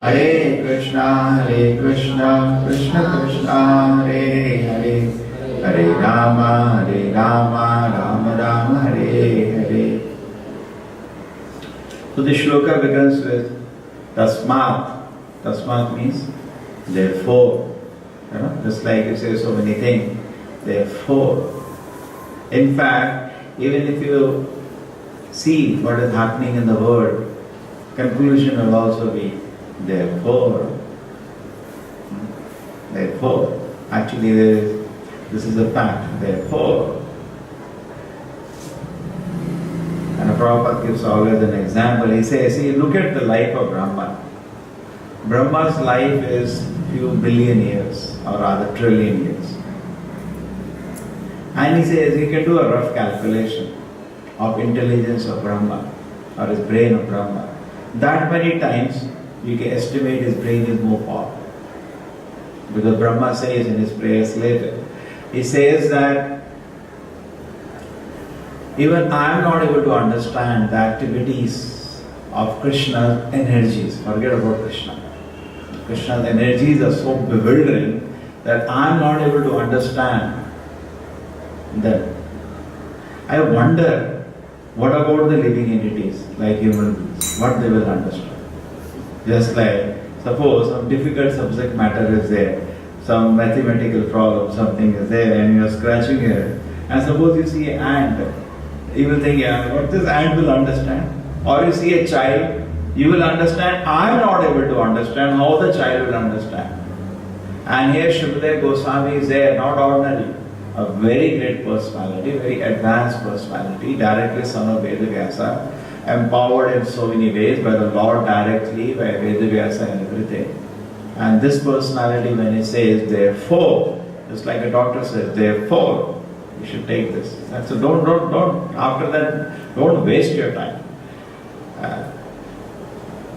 Hare Krishna, Krishna Krishna, Hare Hare, Hare Rama, Rama Rama, Hare Hare. So the shloka begins with Tasmat. Tasmat means therefore. Just like you say so many things. Therefore. In fact, even if you see what is happening in the world, conclusion will also be therefore. Therefore. Actually, this is a fact. Therefore. And Prabhupada gives always an example. He says, see, look at the life of Brahma. Brahma's life is few billion years, or rather trillion years. And he says, you can do a rough calculation of intelligence of Brahma, or his brain of Brahma. That many times, you can estimate his brain is more powerful. Because Brahma says in his prayers later, he says that even I am not able to understand the activities of Krishna's energies. Forget about Krishna. Krishna's energies are so bewildering that I am not able to understand them. I wonder, what about the living entities like human beings? What they will understand? Just like, suppose some difficult subject matter is there, some mathematical problem, something is there, and you are scratching it, and suppose you see an ant, you will think, yeah, what this ant will understand? Or you see a child, you will understand, I am not able to understand how the child will understand. And here Shukadeva Goswami is there, not ordinary, a very great personality, very advanced personality, directly son of Vedavyasa, empowered in so many ways by the Lord directly, by Vedavyasa and everything. And this personality, when he says, therefore, just like a doctor says, therefore, you should take this. And so don't, after that, don't waste your time.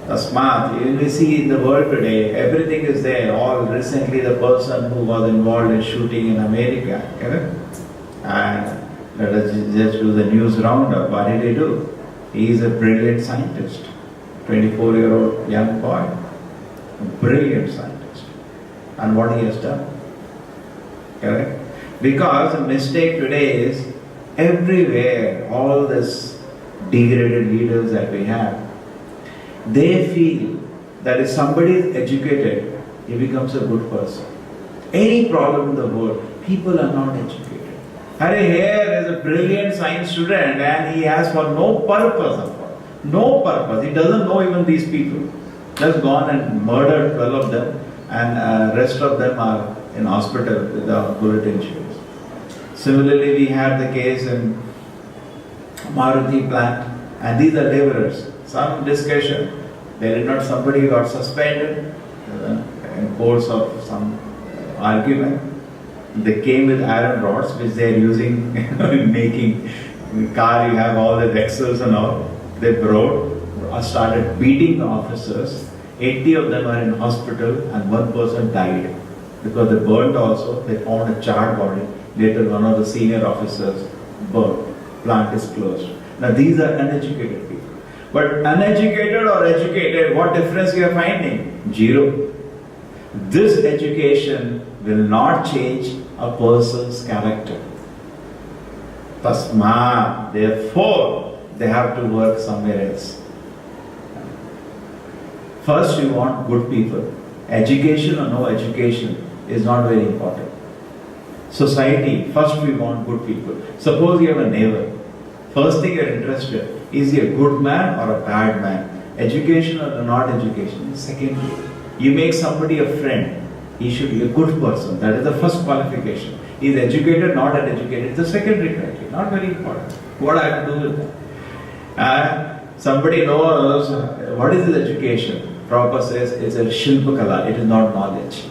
Tasmat, you will see in the world today, everything is there. All recently, the person who was involved in shooting in America, correct? And let us just do the news roundup. What did he do? He is a brilliant scientist, 24-year-old young boy, a brilliant scientist. And what he has done? Correct? Because the mistake today is everywhere, all these degraded leaders that we have, they feel that if somebody is educated, he becomes a good person. Any problem in the world, people are not educated. Here is a brilliant science student and he has for no purpose at all. No purpose. He doesn't know even these people. Just gone and murdered 12 of them and rest of them are in hospital without bullet injuries. Similarly, we had the case in Maruti plant, and these are laborers. Some discussion, somebody got suspended in course of some argument. They came with iron rods, which they are using in making the car. You have all the axles and all. They brought, started beating the officers. 80 of them are in hospital, and one person died because they burned also. They found a charred body. Later, one of the senior officers burned. Plant is closed. Now, these are uneducated people. But uneducated or educated, what difference you are finding? Zero. This education will not change a person's character. Tasma, therefore, they have to work somewhere else. First, you want good people. Education or no education is not very important. Society, first we want good people. Suppose you have a neighbor. First thing you are interested, is he a good man or a bad man? Education or not education? Secondly, you make somebody a friend. He should be a good person. That is the first qualification. He is educated, not uneducated. It's the secondary criteria, not very important. What I have to do with that? Somebody knows what is his education. Prabhupada says it's a Shilpakala, it is not knowledge.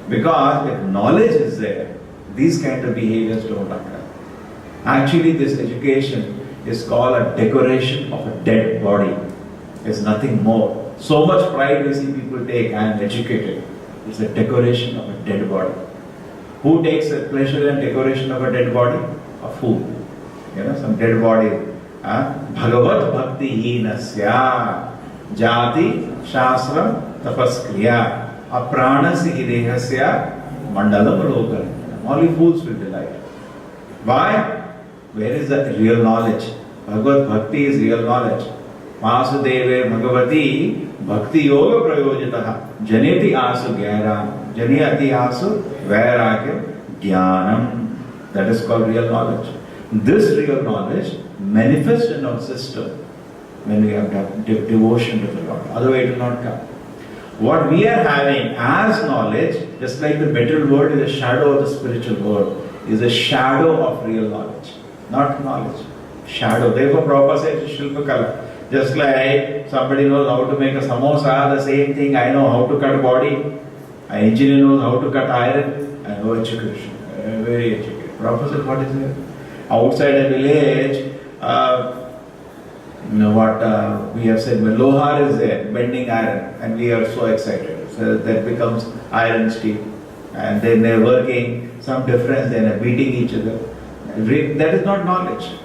Because if knowledge is there, these kind of behaviors don't occur. Actually, this education is called a decoration of a dead body. It's nothing more. So much pride we see people take, I am educated. It's a decoration of a dead body. Who takes a pleasure in decoration of a dead body? A fool. Some dead body. Bhagavat bhakti hinasya jati shastra tapaskriya apranasi dehasya mandalam lokanam. Only fools will delight. Why? Where is the real knowledge? Bhagavad Bhakti is real knowledge. Vasudeve Bhagavati Bhakti Yoga Prayojitaha Janeti Asu Gyairam Janeti Asu Vairagya Jnanam. That is called real knowledge. This real knowledge manifests in our system when we have devotion to the Lord. Otherwise it will not come. What we are having as knowledge, just like the material world is a shadow of the spiritual world, is a shadow of real knowledge. Not knowledge. Shadow. Therefore Prabhupada says Shilpakala. Just like somebody knows how to make a samosa, the same thing I know how to cut a body. An engineer knows how to cut iron. I know education. Very educated. Prabhupada said, what is it? Outside a village, we have said, Lohar is there, bending iron, and we are so excited. So that becomes iron steel. And then they're working, some difference, then they're beating each other. That is not knowledge.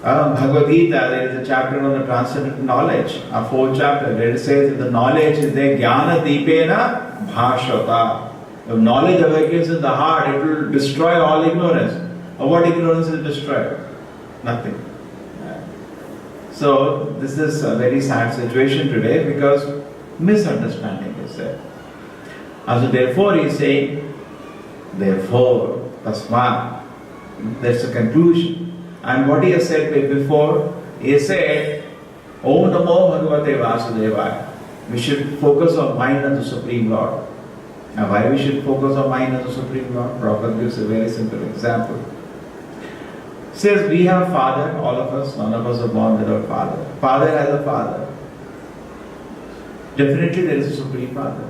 Bhagavad Gita, there is a chapter on the transcendental knowledge, a 4th chapter, where it says that the knowledge is there, Jnana Deepena Bhashata. If knowledge awakens in the heart, it will destroy all ignorance. What ignorance is destroyed? Nothing. So, this is a very sad situation today because misunderstanding is there. And so, therefore, he is saying, therefore, tasma. That's the conclusion. And what he has said before, he said, Om Namo Bhagavate Vasudevaya. We should focus our mind on the Supreme Lord. Now, why we should focus our mind on the Supreme Lord? Prabhupada gives a very simple example. Says, we have father, all of us, none of us are born without father. Father has a father. Definitely there is a Supreme Father.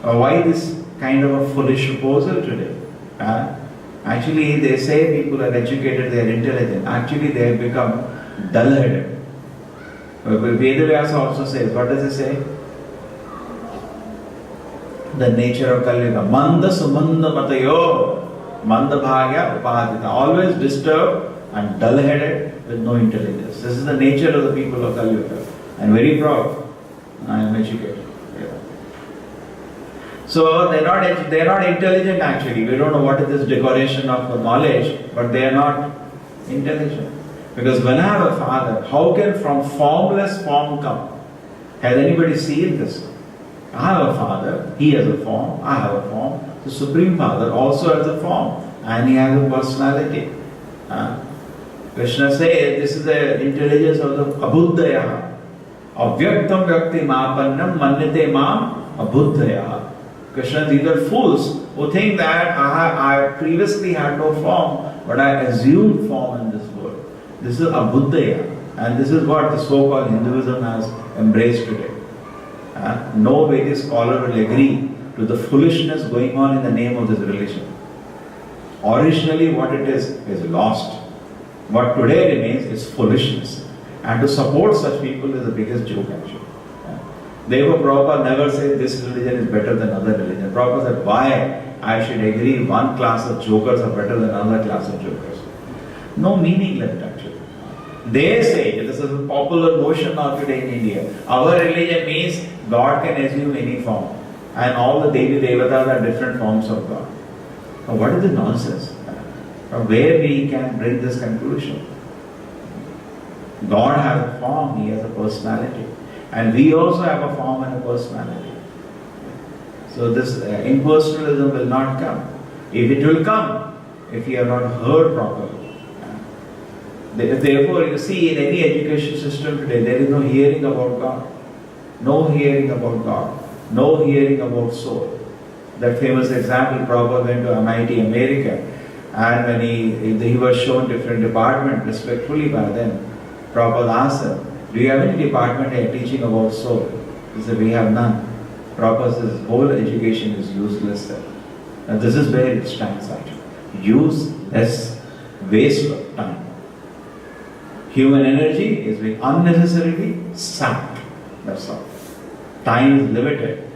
Why this kind of a foolish proposal today? Actually, they say people are educated, they are intelligent. Actually, they have become dull-headed. Vedavyasa also says, what does it say? The nature of Kali Yuga. Manda sumanda matayo, manda bhagya upadita. Always disturbed and dull-headed with no intelligence. This is the nature of the people of Kali Yuga. I am very proud. I am educated. So they are not intelligent actually. We don't know what is this decoration of knowledge, but they are not intelligent. Because when I have a father, how can from formless form come? Has anybody seen this? I have a father, he has a form, I have a form. The Supreme Father also has a form and he has a personality. Krishna says this is the intelligence of the Abhuddhaya. Avyaktam vyakti mapannam manyate mam Abhuddhaya. Krishna, these are fools who think that I previously had no form, but I assumed form in this world. This is Abhuddhaya, and this is what the so-called Hinduism has embraced today. No Vedic scholar will agree to the foolishness going on in the name of this religion. Originally, what it is lost. What today remains is foolishness. And to support such people is the biggest joke actually. Therefore, Prabhupada never said this religion is better than other religion. Prabhupada said, why I should agree one class of jokers are better than another class of jokers. No meaning left actually. They say, this is a popular notion now today in India, our religion means God can assume any form. And all the Devi Devatas are different forms of God. Now, what is the nonsense? From where we can bring this conclusion? God has a form, He has a personality. And we also have a form and a personality. So this impersonalism will not come. If it will come, if you have not heard properly. Therefore, you see, in any education system today, there is no hearing about God. No hearing about God. No hearing about soul. That famous example, Prabhupada went to MIT, America, and when he was shown different departments respectfully by them, Prabhupada asked them, do you have any department here teaching about soul? He said, we have none. Prabhupada says, whole education is useless there. And this is where it stands actually. Useless, waste of time. Human energy is being unnecessarily sapped. That's all. Time is limited.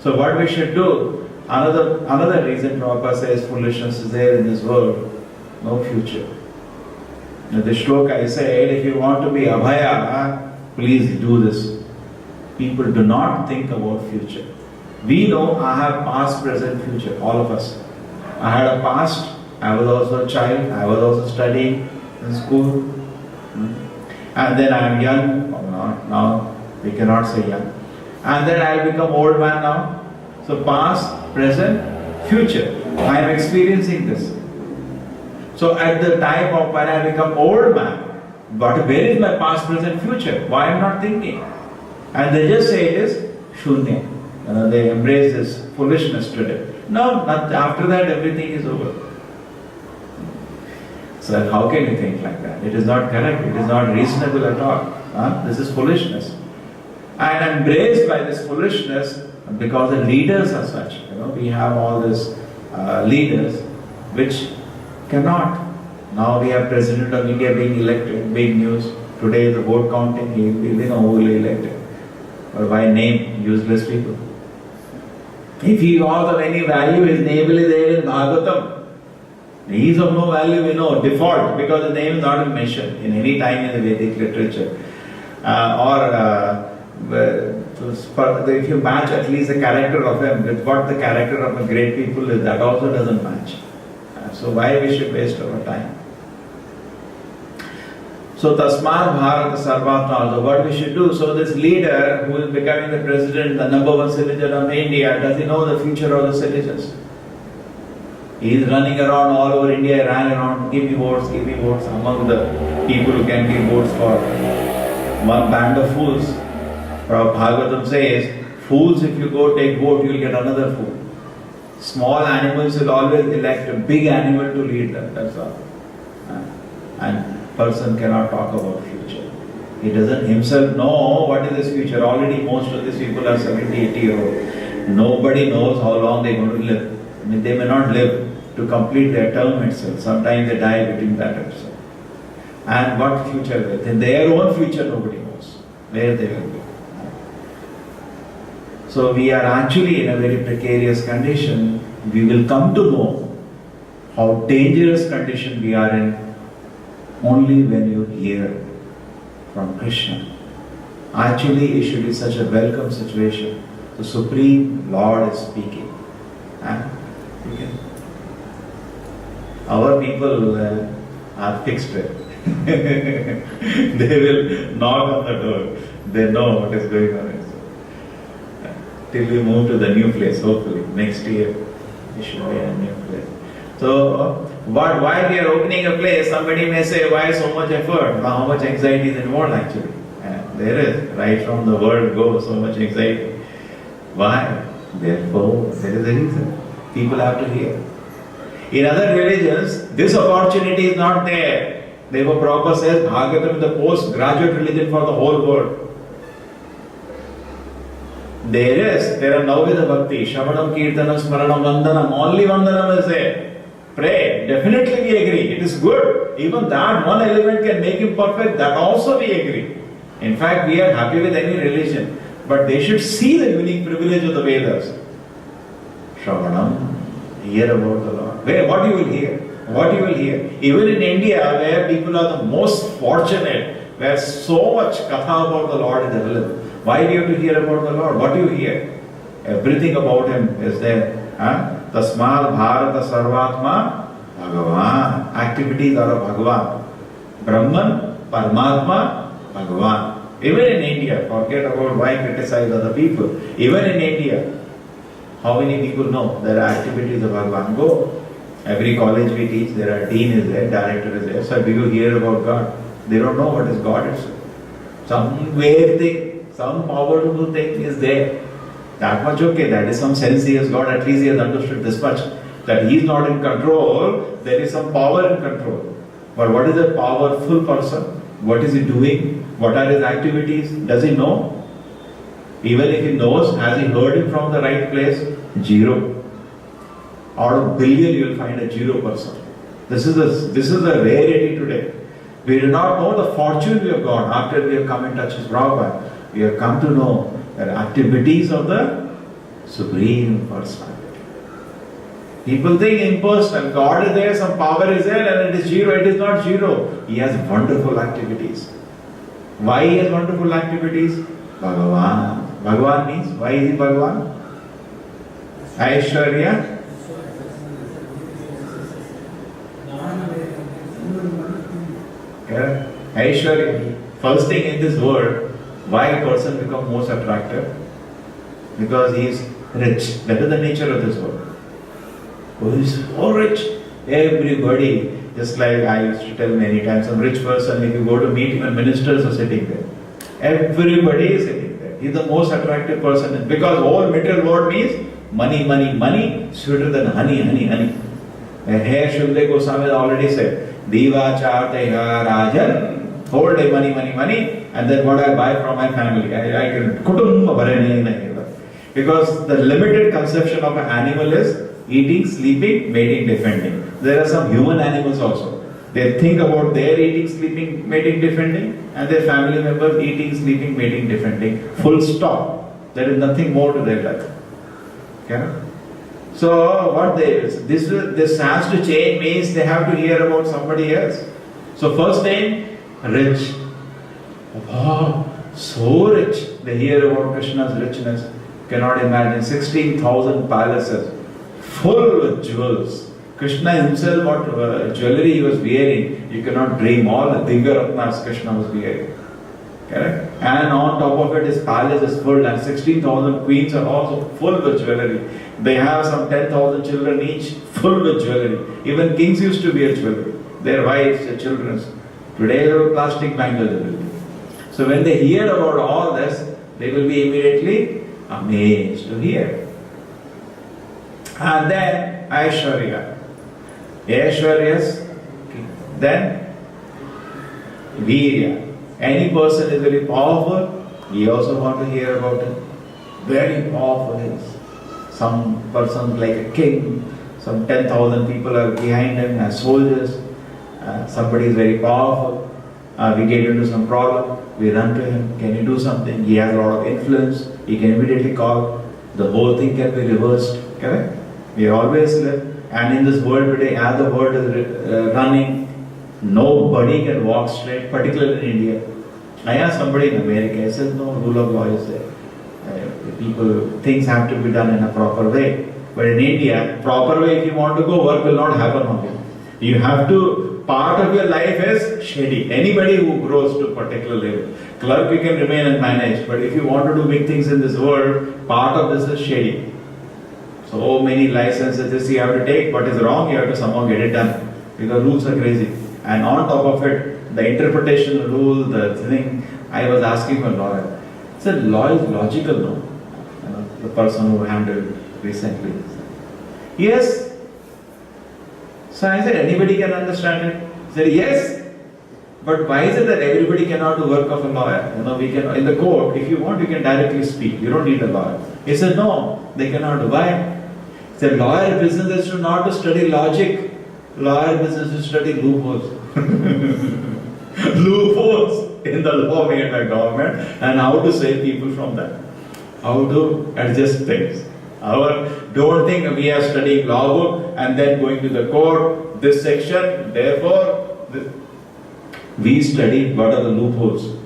So what we should do, another reason Prabhupada says foolishness is there in this world, no future. Now the shloka I said, if you want to be abhaya, please do this. People do not think about future. We know I have past, present, future, all of us. I had a past, I was also a child, I was also studying in school. And then I am young, or not, now we cannot say young. And then I will become old man now. So past, present, future. I am experiencing this. So at the time of when I become old man, but where is my past, present, future? Why I am not thinking? And they just say it is shunya. They embrace this foolishness today. No, not, after that everything is over. So how can you think like that? It is not correct. It is not reasonable at all. This is foolishness. And embraced by this foolishness because the leaders are such. We have all these leaders which cannot. Now we have President of India being elected, big news. Today the vote counting, he will be only elected. Or by name, useless people. If he was of any value, his name will be there in Bhagavatam. He is of no value, we know, default, because the name is not mentioned in any time in the Vedic literature. If you match at least the character of him with what the character of a great people is, that also doesn't match. So why we should waste our time? So Tasmat Bharata Sarvatma, what we should do? So this leader who is becoming the president, the number one citizen of India, does he know the future of the citizens? He is running around all over India, ran around, give me votes, among the people who can give votes for one band of fools. Prabhupada Bhagavatam says, fools, if you go take vote, you will get another fool. Small animals will always elect a big animal to lead them, that's all. And person cannot talk about future. He doesn't himself know what is his future. Already most of these people are 70, 80 years old. Nobody knows how long they are going to live. I mean, they may not live to complete their term itself. Sometimes they die between that itself. And what future will they? Their own future nobody knows. Where they will be. So we are actually in a very precarious condition. We will come to know how dangerous condition we are in only when you hear from Krishna. Actually, it should be such a welcome situation. The Supreme Lord is speaking. Our people are fixed. They will knock on the door. They know what is going on. Till we move to the new place, hopefully. Next year, we should be in a new place. So, why we are opening a place, somebody may say, why so much effort? How much anxiety is involved actually? There is, right from the word go, so much anxiety. Why? Therefore, there is a reason. People have to hear. In other religions, this opportunity is not there. Therefore, Prabhupada says, Bhagavatam is the postgraduate religion for the whole world. There are Navvida Bhakti, Shravanam, Kirtanam, Smaranam, Vandanam, only Vandanam is there. Pray, definitely we agree, it is good. Even that one element can make him perfect, that also we agree. In fact, we are happy with any religion, but they should see the unique privilege of the Vedas. Shravanam, hear about the Lord. What you will hear? What you will hear? Even in India, where people are the most fortunate, where so much katha about the Lord is available. Why do you have to hear about the Lord? What do you hear? Everything about Him is there. Tasmat Bharata Sarvatma Bhagavan. Activities are of Bhagavan. Brahman, Paramatma, Bhagavan. Even in India, forget about why criticize other people. Even in India, how many people know there are activities of Bhagavan? Go. Every college we teach, there are dean is there, director is there. So do you hear about God? They don't know what is God itself. Some weird thing, some powerful thing is there. That much okay, that is some sense he has got, at least he has understood this much. That he is not in control, there is some power in control. But what is a powerful person? What is he doing? What are his activities? Does he know? Even if he knows, has he heard him from the right place? Zero. Out of billion you will find a 0%. This is a rarity today. We do not know the fortune we have got after we have come in touch with Prabhupada. We have come to know the activities of the Supreme Personality. People think impersonal. God is there, some power is there, and it is zero. It is not zero. He has wonderful activities. Why he has wonderful activities? Bhagavan. Bhagavan means, why is he Bhagavan? Aishwarya. Aishwarya. First thing in this world, why a person becomes most attractive? Because he is rich. That is the nature of this world. Oh, he is so rich. Everybody, just like I used to tell many times, some rich person, if you go to meet, even ministers are sitting there. Everybody is sitting there. He is the most attractive person. Because all material world means money, money, money, sweeter than honey, honey, honey. And here Shukdev Goswami already said, Diva Charteha Rajan, whole day money, money, money, and then what I buy from my family. I can because the limited conception of an animal is eating, sleeping, mating, defending. There are some human animals also. They think about their eating, sleeping, mating, defending, and their family members eating, sleeping, mating, defending. Full stop. There is nothing more to their life. Okay? So what this has to change means they have to hear about somebody else. So first thing, rich. Wow, so rich. They hear about Krishna's richness. Cannot imagine 16,000 palaces full with jewels. Krishna himself, what jewelry he was wearing, you cannot dream. All the Divya Ratnas Krishna was wearing. Correct? And on top of it, his palace is full, and 16,000 queens are also full with jewelry. They have some 10,000 children each, full with jewelry. Even kings used to wear jewelry. Their wives, their children. Today, they have plastic bangles. So when they hear about all this, they will be immediately amazed to hear. And then Aishwarya. Aishwarya's, then Virya. Any person is very powerful, we also want to hear about it. Very powerful he is. Some person like a king, some 10,000 people are behind him as soldiers. Somebody is very powerful. We get into some problem, we run to him. Can you do something? He has a lot of influence. He can immediately call. The whole thing can be reversed. Correct? We always live. And in this world today, as the world is running, nobody can walk straight, particularly in India. I asked somebody in America, I said, no, rule of law is there. Things have to be done in a proper way. But in India, proper way, if you want to go, work will not happen on you. You have to, part of your life is shady. Anybody who grows to a particular level. Clerk, you can remain and manage. But if you want to do big things in this world, part of this is shady. So many licenses you have to take. What is wrong, you have to somehow get it done. Because rules are crazy. And on top of it, the interpretation rule, the thing, I was asking a lawyer. I said, law is logical, no? The person who handled recently. Yes. So I said, anybody can understand it? He said, yes. But why is it that everybody cannot do work of a lawyer? We can, in the court, if you want, you can directly speak. You don't need a lawyer. He said, no, they cannot do. Why? He said, lawyer business is not to study logic. Lawyer business is to study loopholes. Loopholes in the law made by government and how to save people from that. How to adjust things. Don't think we are studying law book and then going to the court, this section, therefore, we study what are the loopholes.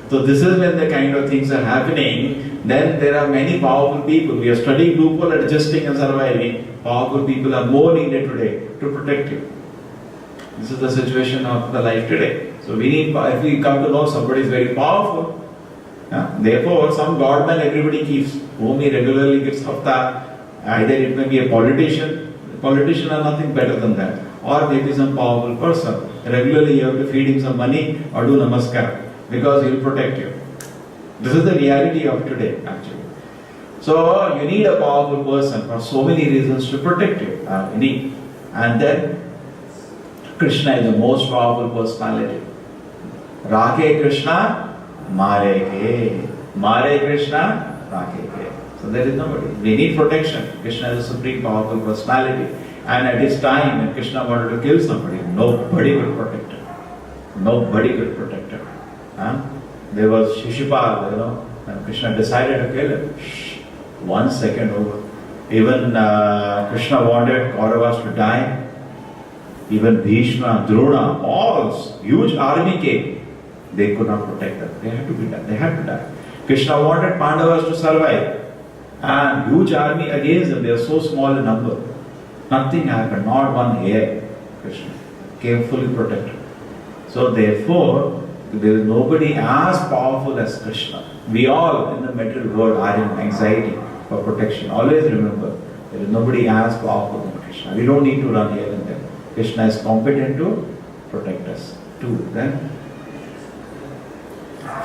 So this is when the kind of things are happening. Then there are many powerful people. We are studying loophole, adjusting and surviving. Powerful people are more needed today to protect you. This is the situation of the life today. So we need, if we come to know somebody is very powerful, therefore some godman everybody keeps, whom he regularly gives hafta. Either it may be a politician. Politicians are nothing better than that. Or maybe some powerful person. Regularly you have to feed him some money or do namaskar. Because he will protect you. This is the reality of today, actually. So you need a powerful person for so many reasons to protect you. And then Krishna is the most powerful personality. Rakhe Krishna, Mare Ke. Mare Krishna, Rakhe Ke. So there is nobody. We need protection. Krishna is a supreme powerful personality. And at his time, when Krishna wanted to kill somebody, nobody will protect him. Nobody will protect him. There was Shishupal, and Krishna decided to kill him. 1 second over. Even Krishna wanted Kauravas to die. Even Bhishma, Drona, all huge army came. They could not protect them. They had to be done. They had to die. Krishna wanted Pandavas to survive. And huge army against them, they are so small in number. Nothing happened, not one hair. Krishna came fully protected. So therefore, there is nobody as powerful as Krishna. We all in the material world are in anxiety for protection. Always remember, there is nobody as powerful than Krishna. We don't need to run here and there. Krishna is competent to protect us. Two, then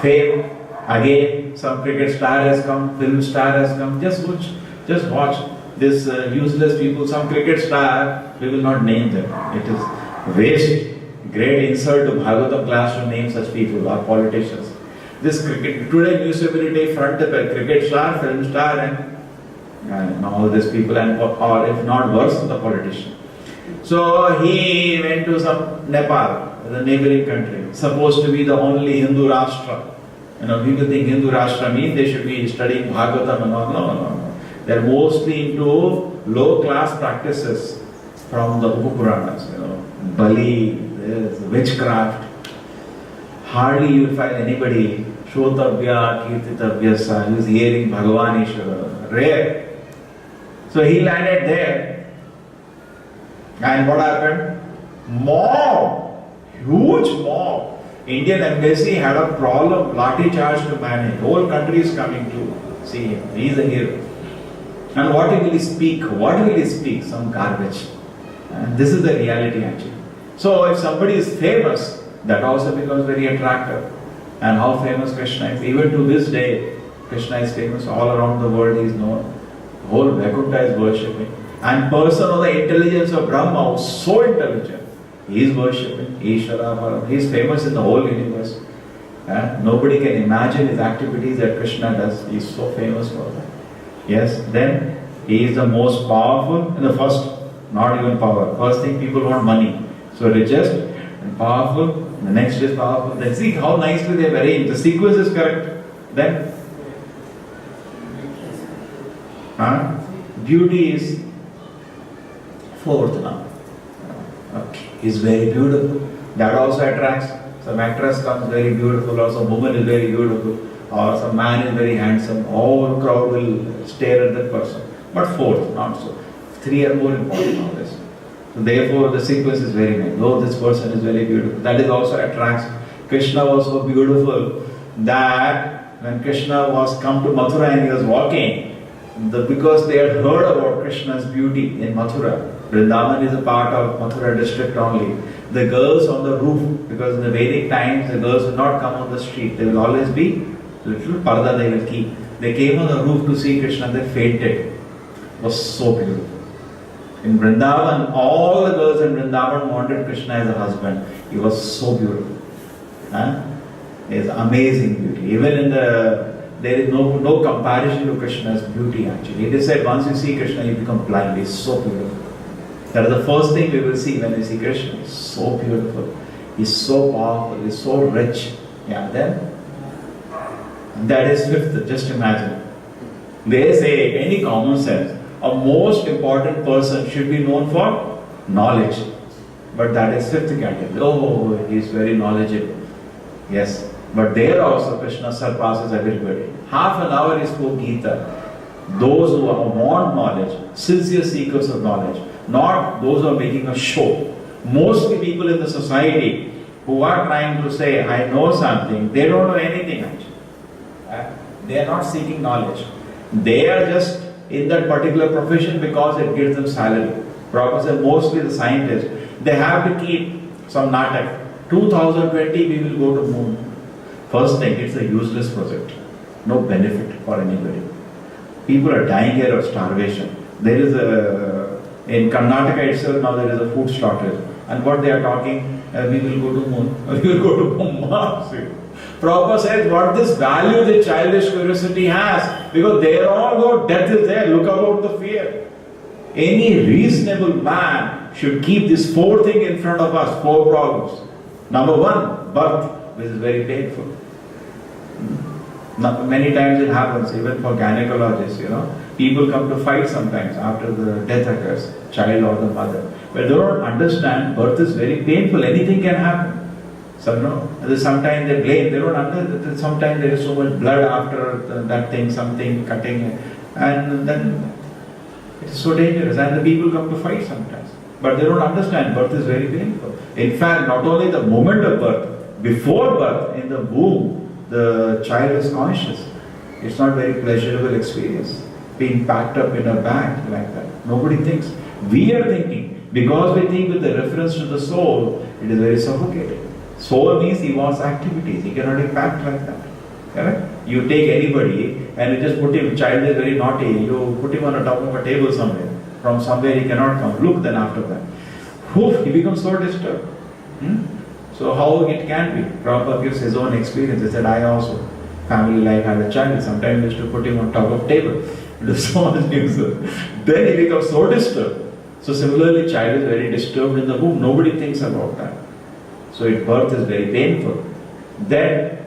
fame. Again, some cricket star has come, film star has come. Just watch this useless people. Some cricket star, we will not name them. It is waste. Great insult to Bhagavatam class to name such people or politicians. This cricket today newspaper day front of a cricket star, film star, and all these people, and or if not worse, the politician. So he went to some Nepal, the neighboring country, supposed to be the only Hindu Rashtra. People think Hindu Rashtra means they should be studying Bhagavatam and all. No. They're mostly into low-class practices from the Upapuranas, Bali, witchcraft. Hardly you will find anybody, Shrotabhya, Kirtitabhya, who is hearing Bhagavan Ishvara. Rare. So he landed there. And what happened? Mob. Huge mob. Indian embassy had a problem, lathi charge to manage. Whole country is coming to see him. He is a hero. And what will he speak? What will he speak? Some garbage. And this is the reality actually. So if somebody is famous, that also becomes very attractive. And how famous Krishna is. Even to this day, Krishna is famous all around the world. He is known. Whole Vaikuntha is worshipping. And person of the intelligence of Brahma was so intelligent. He is worshipping Ishvara. He is famous in the whole universe. Nobody can imagine his activities that Krishna does. He is so famous for that. Yes, then he is the most powerful in the first, not even power. First thing, people want money. So richest and powerful. The next is powerful. Then see how nicely they have arranged. The sequence is correct. Then beauty is fourth now. Okay. Is very beautiful. That also attracts. Some actress comes very beautiful, or some woman is very beautiful, or some man is very handsome. All crowd will stare at that person. But fourth, not so. Three are more important nowadays. So therefore, the sequence is very nice. Though this person is very beautiful, that is also attracts. Krishna was so beautiful that when Krishna was come to Mathura and he was walking, because they had heard about Krishna's beauty in Mathura. Vrindavan is a part of Mathura district only. The girls on the roof, because in the Vedic times the girls will not come on the street. They will always be little parda they will keep. They came on the roof to see Krishna. They fainted. It was so beautiful. In Vrindavan, all the girls in Vrindavan wanted Krishna as a husband. He was so beautiful. He is amazing beauty. Even in there is no comparison to Krishna's beauty actually. It is said once you see Krishna, you become blind. He is so beautiful. That is the first thing we will see when we see Krishna. He is so beautiful. He is so powerful. He is so rich. Then that is fifth. Just imagine. They say any common sense, a most important person should be known for knowledge. But that is fifth category. Oh, he is very knowledgeable. Yes. But there also Krishna surpasses everybody. Half an hour he spoke Gita. Those who want knowledge, sincere seekers of knowledge, not those who are making a show. Mostly people in the society who are trying to say, I know something, they don't know anything actually. They are not seeking knowledge. They are just in that particular profession because it gives them salary. Professor, mostly the scientists, they have to keep some natak. 2020 we will go to moon. First thing, it's a useless project. No benefit for anybody. People are dying here of starvation. There is in Karnataka itself now there is a food shortage. And what they are talking, we will go to moon, we will go to Mars. Prabhupada says, what this value the childish curiosity has, because there all go, death is there, look about the fear. Any reasonable man should keep this four thing in front of us, four problems. Number one, birth, which is very painful. Many times it happens, even for gynecologists, people come to fight sometimes after the death occurs, child or the mother. But they don't understand, birth is very painful, anything can happen. So no, sometimes they blame, they don't understand, sometimes there is so much blood after that thing, something cutting, and then it's so dangerous, and the people come to fight sometimes. But they don't understand, birth is very painful. In fact, not only the moment of birth, before birth, in the womb, the child is conscious. It's not very pleasurable experience, being packed up in a bag like that. Nobody thinks. We are thinking, because we think with the reference to the soul, it is very suffocating. Soul means he wants activities, he cannot be packed like that. Correct? You take anybody and you just put him, child is very naughty, you put him on the top of a table somewhere. From somewhere he cannot come. Look then after that. He becomes so disturbed. So how it can be? Prabhupada gives his own experience. He said, I also, family life, had a child. Sometimes I used to put him on top of table. Do so much nuisance. Then he becomes so disturbed. So similarly, child is very disturbed in the womb. Nobody thinks about that. So birth is very painful. Then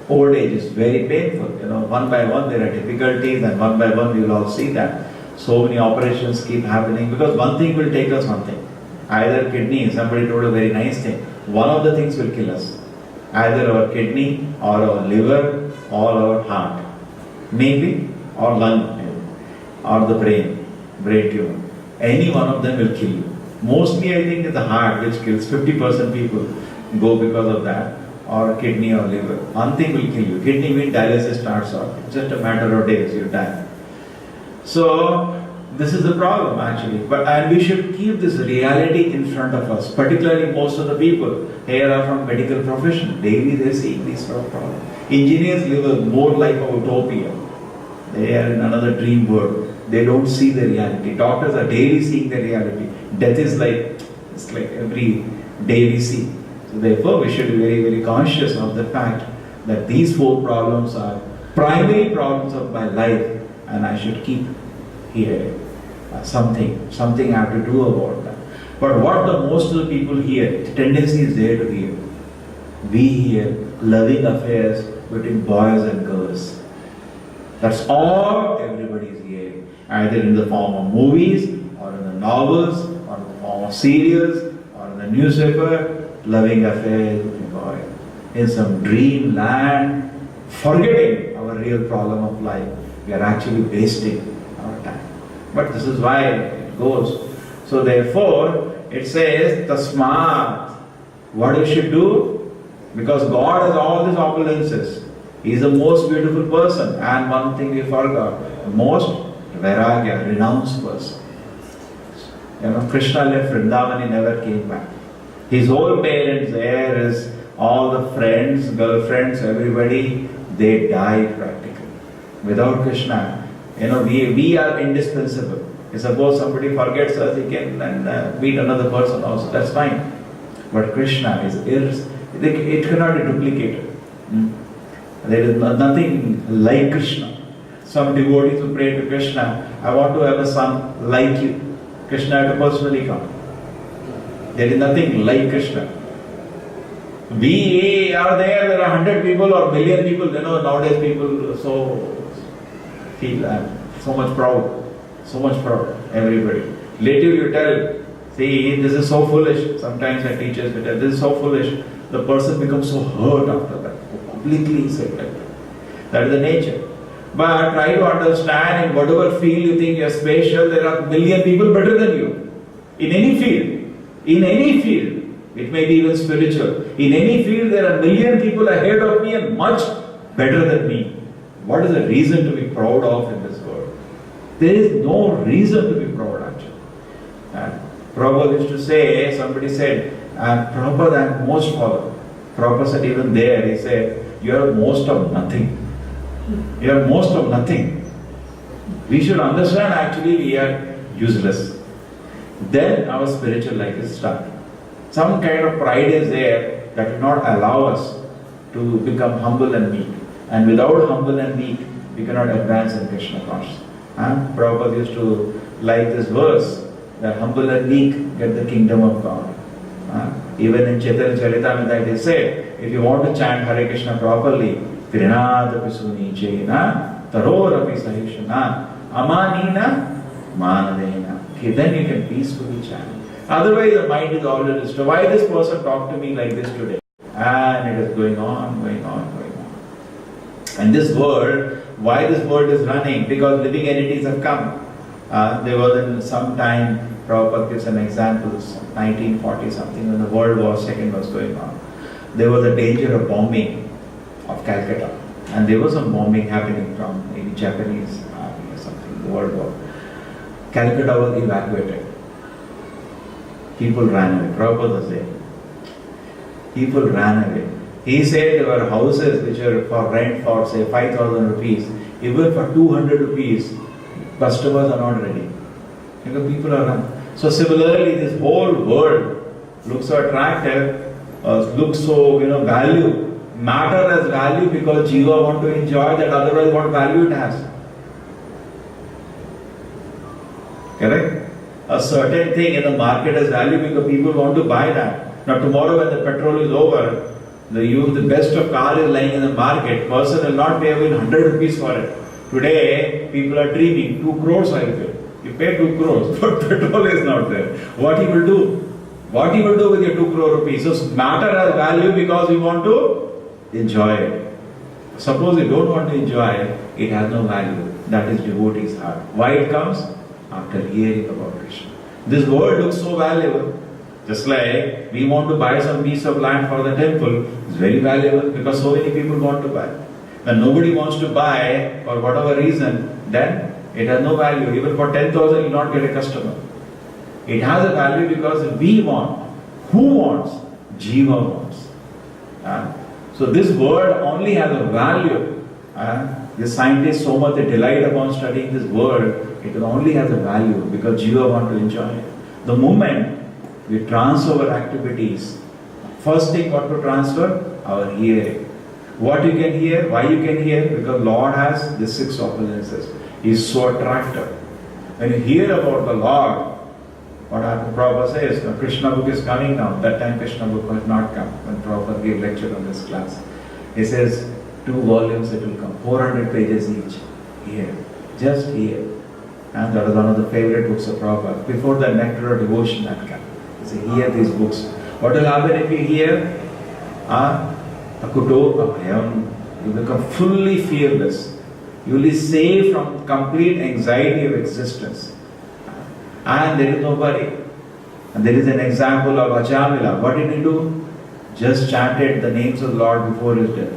old age is very painful. One by one there are difficulties, and one by one we will all see that. So many operations keep happening because one thing will take us one thing. Either kidney, somebody told a very nice thing. One of the things will kill us. Either our kidney or our liver or our heart. Maybe, or lung, or the brain tumor. Any one of them will kill you. Mostly I think it's the heart which kills. 50% people go because of that. Or kidney or liver. One thing will kill you. Kidney means dialysis starts off. It's just a matter of days, you die. So, this is the problem actually. And we should keep this reality in front of us. Particularly most of the people here are from medical profession. Daily they are seeing these sort of problems. Engineers live a more life of utopia. They are in another dream world. They don't see the reality. Doctors are daily seeing the reality. Death is it's like every day we see. So therefore we should be very, very conscious of the fact that these 4 problems are primary problems of my life, and I should keep hearing something I have to do about that. But what the most of the people hear, the tendency is there to hear. We hear loving affairs between boys and girls. That's all everybody is hearing. Either in the form of movies, or in the novels, or in the form of serials, or in the newspaper, loving affairs between boys. In some dream land, forgetting our real problem of life. We are actually wasting our time. But this is why it goes. So therefore, it says, Tasmat. What you should do? Because God has all these opulences. He is the most beautiful person. And one thing we forgot, the most vairagya, renounced person. Krishna left Vrindavan, he never came back. His whole parents there is all the friends, girlfriends, everybody, they died practically. Without Krishna, we are indispensable. Suppose somebody forgets us, he can meet another person also, that's fine. But Krishna it cannot be duplicated. There is nothing like Krishna. Some devotees who pray to Krishna, I want to have a son like you. Krishna had to personally come. There is nothing like Krishna. We are there are 100 people or million people, nowadays people feel so much proud, everybody. Later you tell, see, this is so foolish. Sometimes the teachers will tell, this is so foolish. The person becomes so hurt after that. Completely said like that. That is the nature. But try to understand, in whatever field you think you are special, there are million people better than you. In any field, it may be even spiritual. In any field, there are million people ahead of me and much better than me. What is the reason to be proud of in this world? There is no reason to be proud actually. And Prabhupada used to say, somebody said, Prabhupada, I am most follower. Prabhupada said even there, he said, you are most of nothing. You are most of nothing. We should understand actually we are useless. Then our spiritual life is starting. Some kind of pride is there that will not allow us to become humble and meek. And without humble and meek, we cannot advance in Krishna consciousness. Prabhupada used to like this verse, that humble and meek get the kingdom of God. Even in Chaitanya Charitamrita it is said, if you want to chant Hare Krishna properly, Grinadapi Sunichena, Tarorapi Sahishana, Amanina, Manadena. Okay, then you can peacefully chant. Otherwise, the mind is always disturbed. Why this person talked to me like this today? And it is going on, going on, going on. And this world, why this world is running? Because living entities have come. There was in some time, Prabhupada gives an example, 1940 something, when the World War II was going on. There was a danger of bombing of Calcutta. And there was some bombing happening from maybe Japanese army or something, the World War. Calcutta was evacuated. People ran away. Prabhupada was there. People ran away. He said there were houses which were for rent for say 5,000 rupees. Even for 200 rupees, customers are not ready. Because people are running. So similarly, this whole world looks so attractive, looks so value. Matter has value because Jiva want to enjoy that, otherwise what value it has? Correct? A certain thing in the market has value because people want to buy that. Now tomorrow when the petrol is over, the best of car is lying in the market, person will not pay even 100 rupees for it. Today, people are dreaming, 2 crores I will pay. You pay 2 crores, but petrol is not there. What he will do? What he will do with your 2 crore rupees? So matter has value because we want to enjoy it. Suppose you don't want to enjoy it, it has no value. That is devotee's heart. Why it comes? After hearing about Krishna. This world looks so valuable. Just like we want to buy some piece of land for the temple, it's very valuable because so many people want to buy. When nobody wants to buy for whatever reason, then it has no value. Even for 10,000 you will not get a customer. It has a value because we want. Who wants? Jiva wants. So this word only has a value. The scientists so much they delight upon studying this word, it only has a value because Jiva want to enjoy it. The moment we transfer our activities, first thing what to transfer? Our hearing. What you can hear, why you can hear? Because Lord has the 6 opulences. He is so attractive. When you hear about the Lord, what Prabhupada says, the Krishna book is coming now. That time Krishna book has not come when Prabhupada gave lecture on this class. He says, 2 volumes it will come, 400 pages each. Here, just here. And that was one of the favorite books of Prabhupada. Before the Nectar of Devotion had come. He said, hear these books. What will happen if you hear? Akuto Abhayam. You become fully fearless. You will be saved from complete anxiety of existence. And there is no worry. And there is an example of Achamila. What did he do? Just chanted the names of the Lord before his death.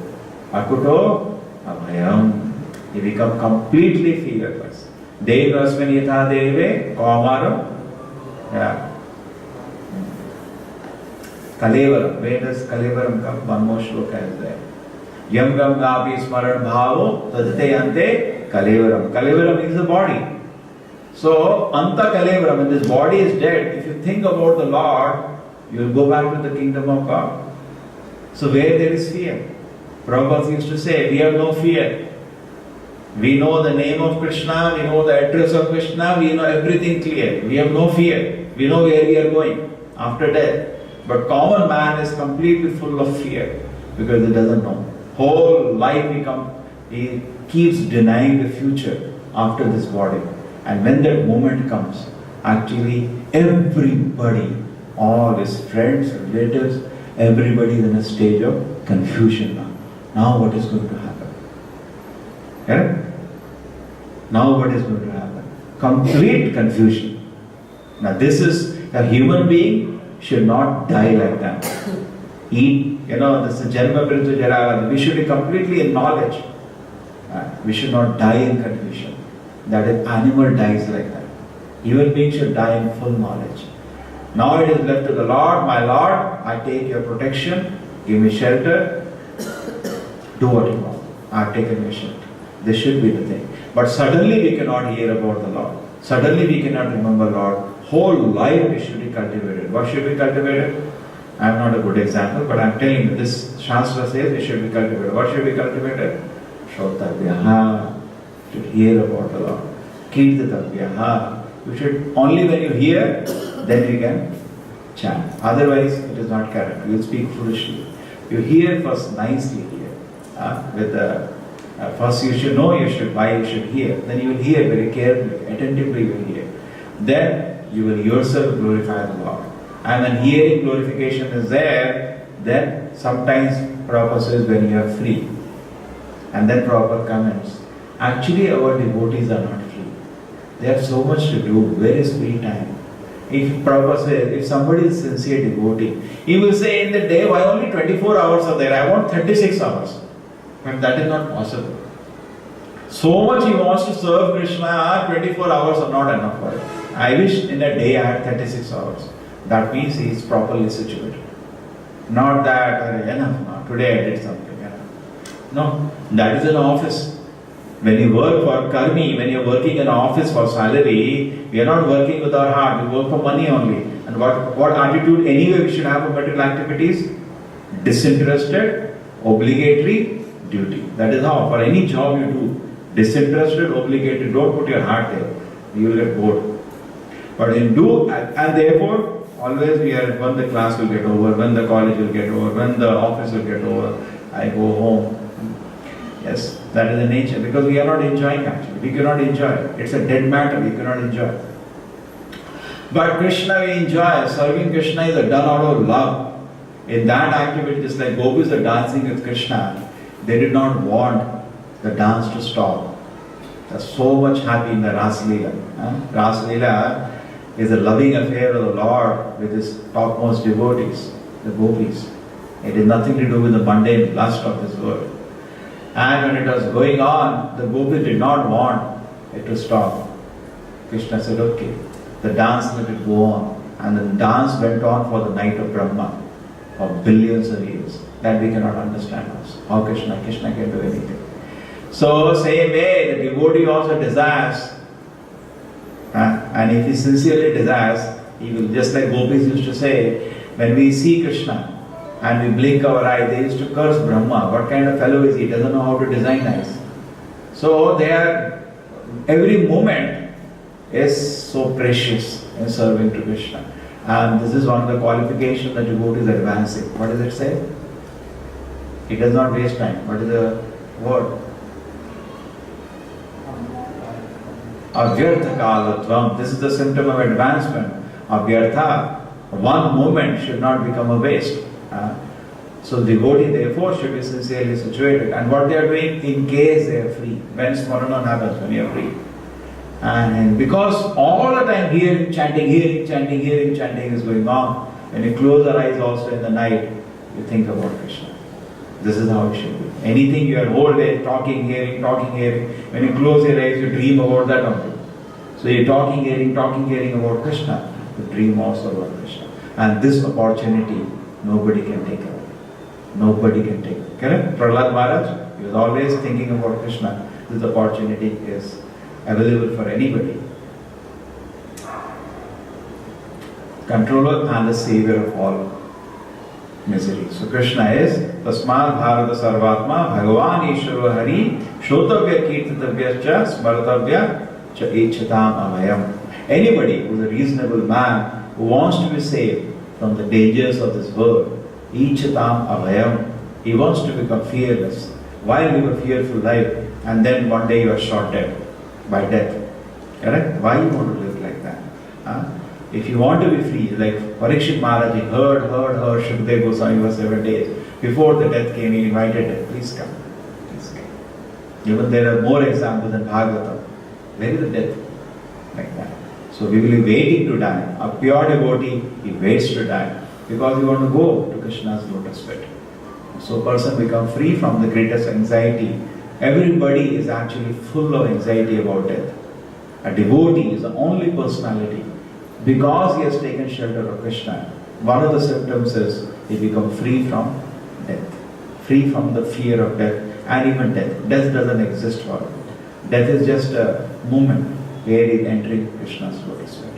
Akuto Abhayam. He become completely fearless. Devasmin yatha deve kaumaram. Kalevaram. Where does Kalevaram come? One more shloka is there. Yam gam gapi smaran bhavo tadate ante Kalevaram. Kalevaram is the body. So, Anta Kalevaram, when this body is dead, if you think about the Lord, you will go back to the kingdom of God. So, where there is fear? Prabhupada used to say, we have no fear. We know the name of Krishna, we know the address of Krishna, we know everything clear. We have no fear. We know where we are going after death. But common man is completely full of fear because he doesn't know. Whole life he keeps denying the future after this body. And when that moment comes, actually everybody, all his friends, relatives, everybody is in a stage of confusion now. Now what is going to happen? Yeah? Now what is going to happen? Complete confusion. Now this is a human being should not die like that. This is Janma Mrityu Jara. We should be completely in knowledge. We should not die in confusion. That an animal dies like that. Human being should die in full knowledge. Now it is left to the Lord. My Lord, I take your protection. Give me shelter. Do what you want. I have taken your shelter. This should be the thing. But suddenly we cannot hear about the Lord. Suddenly we cannot remember Lord. Whole life we should be cultivated. What should be cultivated? I am not a good example, but I am telling you, this Shastra says we should be cultivated. What should be cultivated? Shrotabhyaha. You should hear about the Lord. Kirtatavyaha. You should, only when you hear, then you can chant. Otherwise, it is not correct. You will speak foolishly. You hear first nicely here. First you should know you should hear. Then you will hear very carefully, attentively you will hear. Then you will yourself glorify the Lord. And when hearing glorification is there, then sometimes Prabhupada says when you are free. And then Prabhupada comments, actually our devotees are not free. They have so much to do. Where is free time? If Prabhupada says, if somebody is sincere devotee, he will say in the day, why only 24 hours are there? I want 36 hours. But that is not possible. So much he wants to serve Krishna, 24 hours are not enough for him. I wish in a day I had 36 hours. That means he is properly situated. Not that, enough now, today I did something. Enough. No, that is an office. When you work for karmi, when you are working in an office for salary, we are not working with our heart, we work for money only. And what attitude anyway we should have for material activities? Disinterested, obligatory, duty. That is how, for any job you do, disinterested, obligatory, don't put your heart there. You will get bored. But in do, and therefore, always we are, when the class will get over, when the college will get over, when the office will get over, I go home. Yes, that is the nature, because we are not enjoying actually. We cannot enjoy. It's a dead matter, we cannot enjoy. But Krishna we enjoy. Serving Krishna is done out of love. In that activity, just like gopis are dancing with Krishna, they did not want the dance to stop. They are so much happy in the Ras Leela. Ras Leela is a loving affair of the Lord with his topmost devotees, the gopis. It has nothing to do with the mundane lust of this world. And when it was going on, the gopis did not want it to stop. Krishna said, okay, the dance let it go on. And the dance went on for the night of Brahma, for billions of years. That we cannot understand us. How Krishna can do anything. So same way, the devotee also desires. And if he sincerely desires, he will, just like gopis used to say, when we see Krishna, and we blink our eye, they used to curse Brahma. What kind of fellow is he? Doesn't know how to design eyes. So they are, every moment is so precious in serving to Krishna. And this is one of the qualifications that devotee is advancing. What does it say? It does not waste time. What is the word? Avyartha kalatvam. This is the symptom of advancement. Avyartha. One moment should not become a waste. So devotee therefore should be sincerely situated. And what they are doing in case they are free. When Smarana happens, when you are free. And because all the time hearing chanting is going on. When you close your eyes also in the night, you think about Krishna. This is how it should be. Anything you are whole day talking, hearing. When you close your eyes, you dream about that only. So you're talking, hearing about Krishna. You dream also about Krishna. And this opportunity, nobody can take away. Nobody can take it. Correct? Prahlad Maharaj, he was always thinking about Krishna. This opportunity is available for anybody. Controller and the savior of all misery. So Krishna is Tasmad Bharata Sarvatma Bhagavan Ishvara Hari Shotavya Kirtitavya Cha Smaratavya Cha Ichatam Amayam. Anybody who is a reasonable man who wants to be saved from the dangers of this world, Ichatam Avayam, he wants to become fearless. Why live a fearful life and then one day you are shot dead by death? Correct? Why you want to live like that? If you want to be free, like Parikshit Maharaj, he heard Shukdev Goswami for 7 days. Before the death came, he invited him, please come. Even there are more examples in Bhagavatam. Where is the death? Like that. So we will be waiting to die. A pure devotee, he waits to die because he wants to go to Krishna's lotus feet. So a person becomes free from the greatest anxiety. Everybody is actually full of anxiety about death. A devotee is the only personality. Because he has taken shelter of Krishna, one of the symptoms is he becomes free from death. Free from the fear of death and even death. Death doesn't exist for him. Death is just a moment where he is entering Krishna's lotus feet.